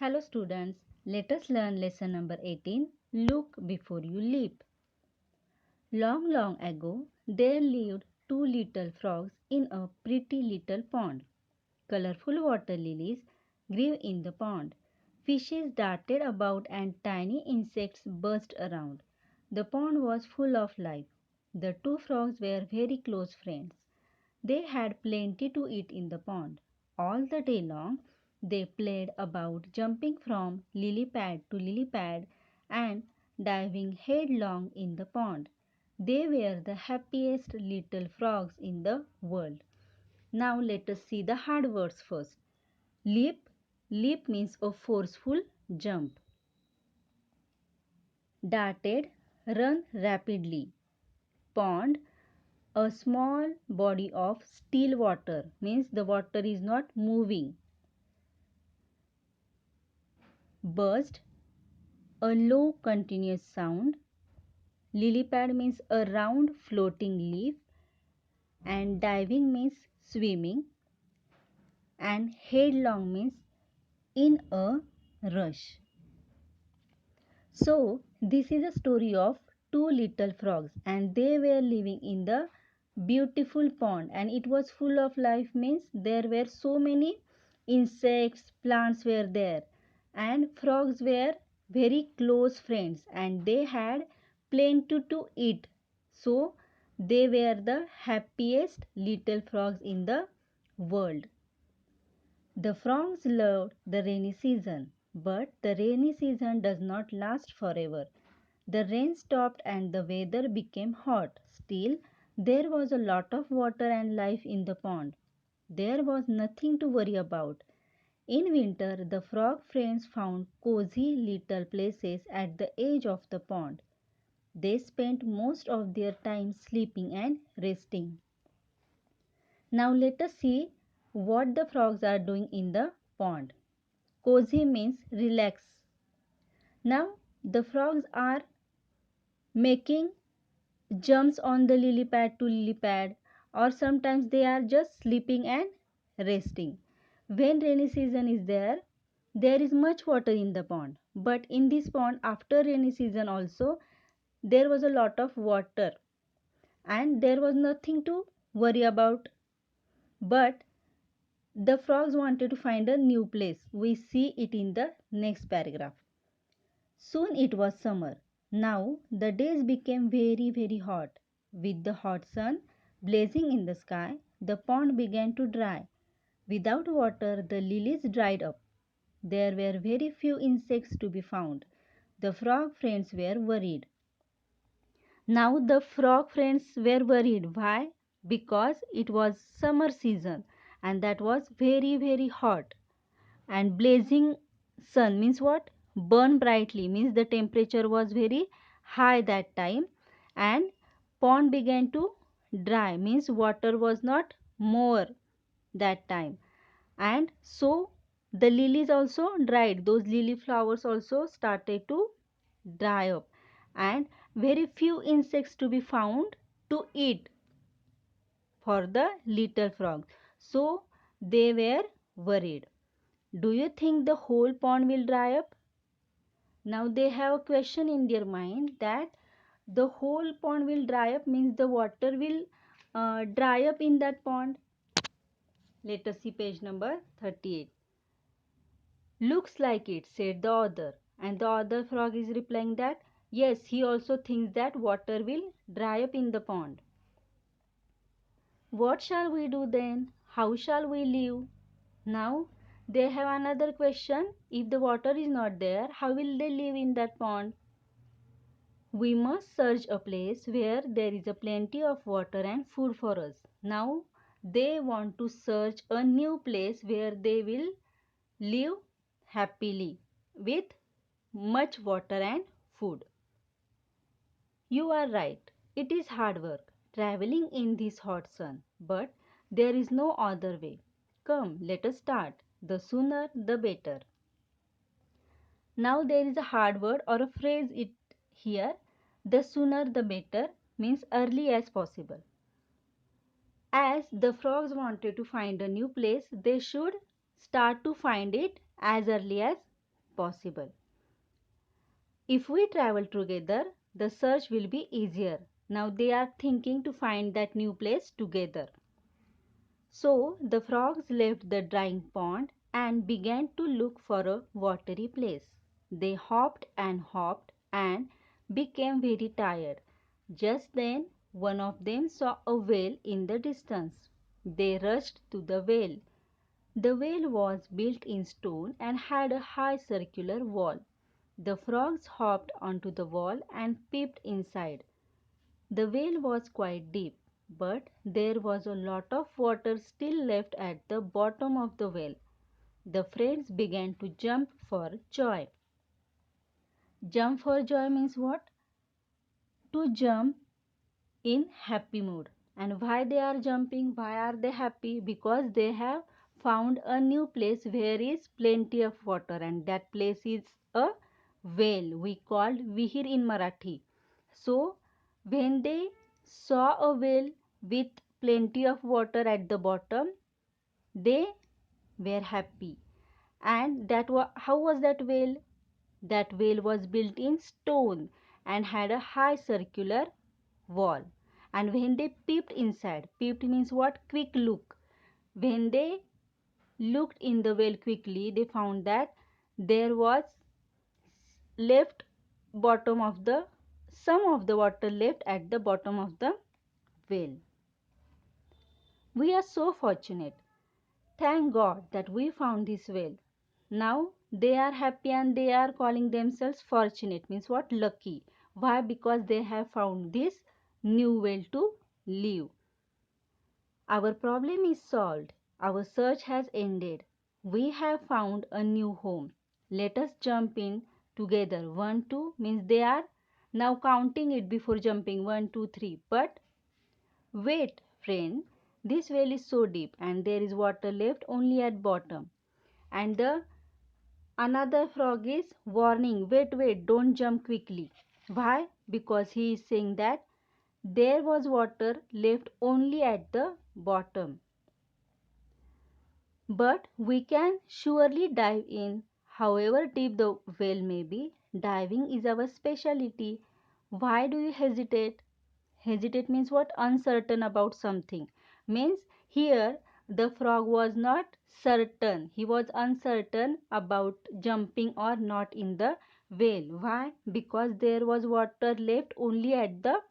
Hello students, let us learn lesson number 18. Look before you leap. Long, long ago, there lived two little frogs in a pretty little pond. Colorful water lilies grew in the pond. Fishes darted about and tiny insects buzzed around. The pond was full of life. The two frogs were very close friends. They had plenty to eat in the pond. All the day long they played about, jumping from lily pad to lily pad and diving headlong in the pond. They were the happiest little frogs in the world. Now let us see the hard words first. Leap. Leap means a forceful jump. Darted. Run rapidly. Pond. A small body of still water means the water is not moving. Burst, a low continuous sound. Lily pad means a round floating leaf. And diving means swimming. And headlong means in a rush. So, this is a story of two little frogs, and they were living in the beautiful pond, and it was full of life means there were so many insects, plants were there, and frogs were very close friends, and they had plenty to eat. So, they were the happiest little frogs in the world. The frogs loved the rainy season, but the rainy season does not last forever. The rain stopped and the weather became hot. Still, there was a lot of water and life in the pond. There was nothing to worry about. In winter, the frog friends found cozy little places at the edge of the pond. They spent most of their time sleeping and resting. Now let us see what the frogs are doing in the pond. Cozy means relax. Now the frogs are making jumps on the lily pad to lily pad, or sometimes they are just sleeping and resting. When rainy season is there is much water in the pond. But in this pond after rainy season also there was a lot of water and there was nothing to worry about. But the frogs wanted to find a new place. We see it in the next paragraph. Soon it was summer. Now the days became very, very hot. With the hot sun blazing in the sky, the pond began to dry. Without water, the lilies dried up. There were very few insects to be found. The frog friends were worried. Now the frog friends were worried. Why? Because it was summer season and that was very, very hot. And blazing sun means what? Burn brightly means the temperature was very high that time, and pond began to dry means water was not more that time, and so the lilies also dried. Those lily flowers also started to dry up, and very few insects to be found to eat for the little frogs. So they were worried. Do you think the whole pond will dry up? Now they have a question in their mind that the whole pond will dry up means the water will dry up in that pond. Let us see page number 38. Looks like it, said the other. And the other frog is replying that yes, he also thinks that water will dry up in the pond. What shall we do then? How shall we live? Now they have another question. If the water is not there, how will they live in that pond? We must search a place where there is a plenty of water and food for us. Now they want to search a new place where they will live happily with much water and food. You are right. It is hard work traveling in this hot sun, but there is no other way. Come, let us start. The sooner the better. Now there is a hard word or a phrase it here. The sooner the better means early as possible. As the frogs wanted to find a new place, they should start to find it as early as possible. If we travel together, the search will be easier. Now they are thinking to find that new place together. So the frogs left the drying pond and began to look for a watery place. They hopped and became very tired. Just then one of them saw a whale in the distance. They rushed to the whale. The whale was built in stone and had a high circular wall. The frogs hopped onto the wall and peeped inside. The whale was quite deep, but there was a lot of water still left at the bottom of the whale. The friends began to jump for joy. Jump for joy means what? To jump in happy mood. And why they are jumping? Why are they happy? Because they have found a new place where is plenty of water, and that place is a whale. We called Vihir in Marathi. So when they saw a whale with plenty of water at the bottom, they were happy. And how was that whale? That whale was built in stone and had a high circular wall. And when they peeped inside, peeped means what? Quick look. When they looked in the whale quickly, they found that there was left bottom of the some of the water left at the bottom of the whale. We are so fortunate. Thank God that we found this whale. Now they are happy and they are calling themselves fortunate, means what? Lucky. Why? Because they have found this new whale to live. Our problem is solved. Our search has ended. We have found a new home. Let us jump in together. 1, 2 means they are now counting it before jumping. 1, 2, 3. But wait, friend, this well is so deep and there is water left only at bottom. And the another frog is warning, wait, don't jump quickly. Why? Because he is saying that there was water left only at the bottom. But we can surely dive in, however deep the well may be. Diving is our specialty. Why do you hesitate? Hesitate means what? Uncertain about something. Means here the frog was not certain. He was uncertain about jumping or not in the well. Why? Because there was water left only at the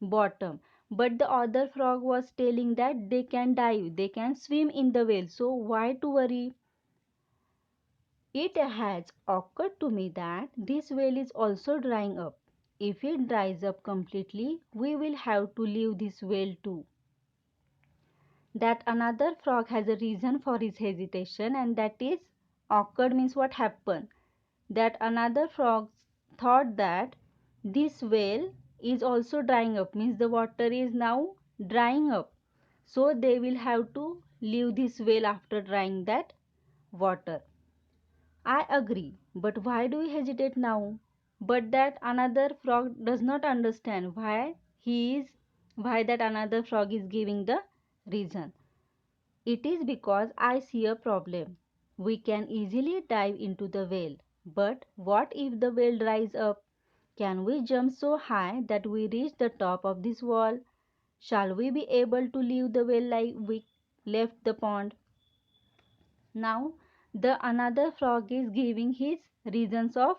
bottom. But the other frog was telling that they can dive, they can swim in the well. So why to worry? It has occurred to me that this well is also drying up. If it dries up completely, we will have to leave this well too. That another frog has a reason for his hesitation, and that is occurred means what happened. That another frog thought that this well is also drying up, means the water is now drying up. So they will have to leave this well after drying that water. I agree, but why do we hesitate now? But that another frog does not understand why that another frog is giving the reason. It is because I see a problem. We can easily dive into the well, but what if the well dries up? Can we jump so high that we reach the top of this wall? Shall we be able to leave the well like we left the pond? Now, the another frog is giving his reasons of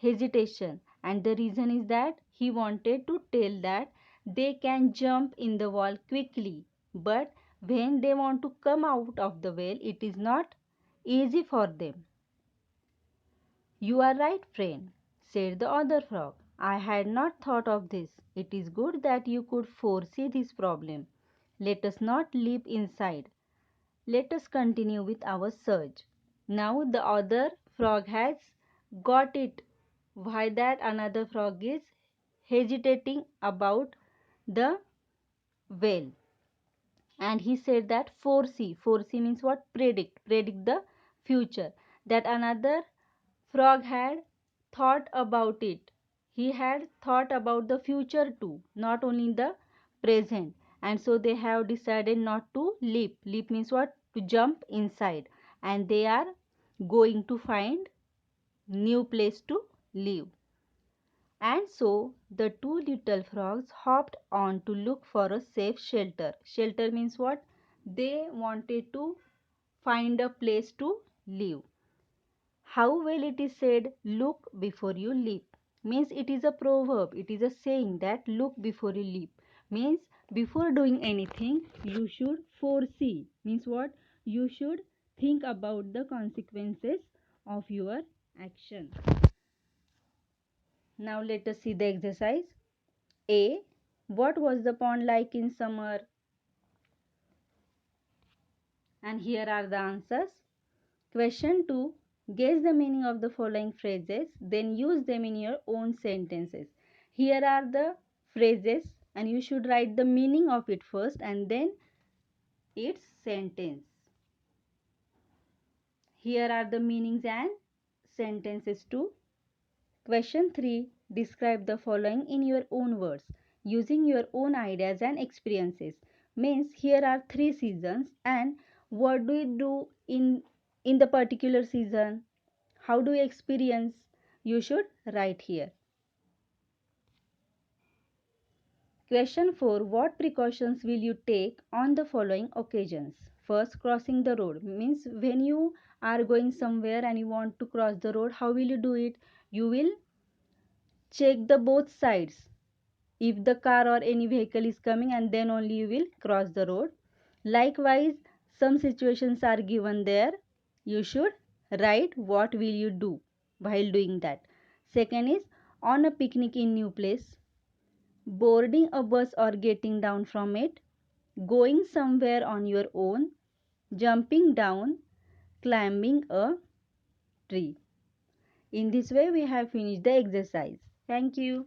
hesitation, and the reason is that he wanted to tell that they can jump in the wall quickly, but when they want to come out of the well, it is not easy for them. You are right, friend, said the other frog. I had not thought of this. It is good that you could foresee this problem. Let us not leap inside. Let us continue with our search. Now the other frog has got it. Why that another frog is hesitating about the well. And he said that foresee means what? Predict the future. That another frog had thought about it. He had thought about the future too, not only the present. And so they have decided not to leap. Leap means what? To jump inside. And they are going to find new place to live. And so the two little frogs hopped on to look for a safe shelter. Shelter means what? They wanted to find a place to live. How well it is said, look before you leap. Means it is a proverb, it is a saying that look before you leap. Means before doing anything, you should foresee. Means what? You should think about the consequences of your action. Now let us see the exercise. A. What was the pond like in summer? And here are the answers. Question 2. Guess the meaning of the following phrases, then use them in your own sentences. Here are the phrases and you should write the meaning of it first and then its sentence. Here are the meanings and sentences too. Question 3. Describe the following in your own words using your own ideas and experiences. Means here are 3 seasons and what do you do in the particular season? How do you experience? You should write here. Question 4. What precautions will you take on the following occasions? First, crossing the road. Means when you are going somewhere and you want to cross the road, how will you do it? You will check the both sides. If the car or any vehicle is coming and then only you will cross the road. Likewise, some situations are given there. You should write what will you do while doing that. Second is on a picnic in new place, boarding a bus or getting down from it, going somewhere on your own, jumping down, climbing a tree. In this way we have finished the exercise. Thank you.